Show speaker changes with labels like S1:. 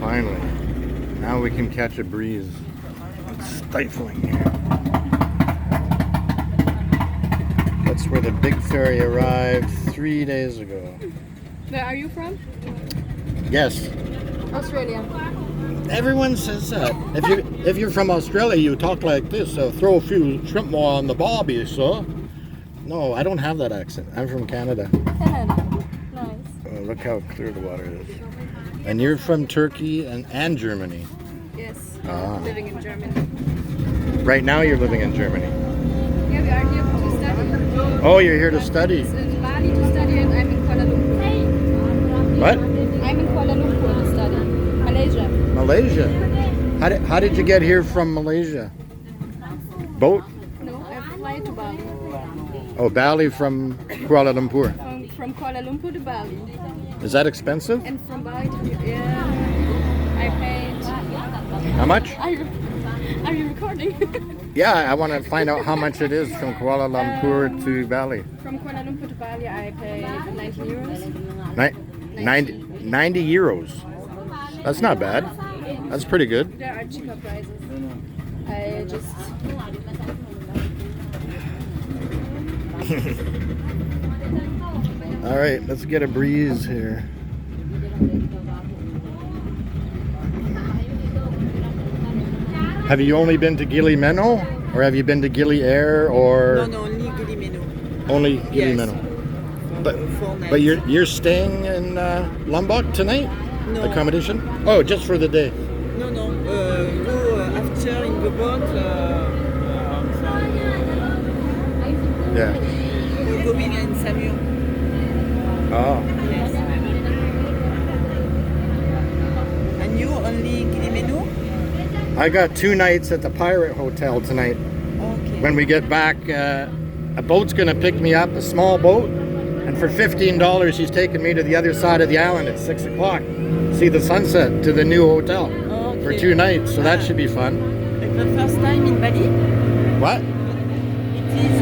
S1: Finally. Now we can catch a breeze. It's stifling here. That's where the big ferry arrived 3 days ago.
S2: Where are you from?
S1: Yes.
S2: Australia.
S1: Everyone says that. If you're from Australia, you talk like this. Throw a few shrimp more on the barbie, sir. No, I don't have that accent. I'm from Canada.
S2: Nice.
S1: Oh, look how clear the water is. And you're from Turkey and Germany.
S2: Yes.
S1: Ah.
S2: Living in Germany.
S1: Right now you're living in Germany.
S2: Yeah, we are here to study.
S1: Oh, you're here to study.
S2: I'm in Bali to study and I'm in Kuala Lumpur.
S1: What?
S2: I'm in Kuala Lumpur to study. Malaysia.
S1: Malaysia. How did you get here from Malaysia? Boat?
S2: No, I fly to Bali.
S1: Oh, Bali from Kuala Lumpur.
S2: From Kuala Lumpur to Bali.
S1: Is that expensive?
S2: And from Bali to yeah, I paid.
S1: How much?
S2: Are you recording?
S1: Yeah, I want to find out how much it is from Kuala Lumpur to Bali.
S2: From Kuala Lumpur to Bali, I paid 19 euros.
S1: 90 euros. That's not bad. That's pretty good.
S2: There are cheaper prices. I just.
S1: All right, let's get a breeze here. Have you only been to Gili Meno, or have you been to Gili Air, or
S3: No, only gili meno.
S1: only Gili
S3: Yes.
S1: Meno?
S3: For 4 nights.
S1: But you're staying in Lombok tonight?
S3: No.
S1: Accommodation? Oh, just for the day.
S3: No, go after in the boat.
S1: Yeah.
S3: We're going in Samuel.
S1: Oh.
S3: Yes. And you only gili meno?
S1: I got 2 nights at the Pirate Hotel tonight.
S3: Okay.
S1: When we get back, a boat's gonna pick me up, a small boat, and for $15, she's taking me to the other side of the island at 6 o'clock. See the sunset to the new hotel for
S3: Okay.
S1: 2 nights, so that should be fun.
S3: It's the first time in Bali.
S1: What?
S3: It is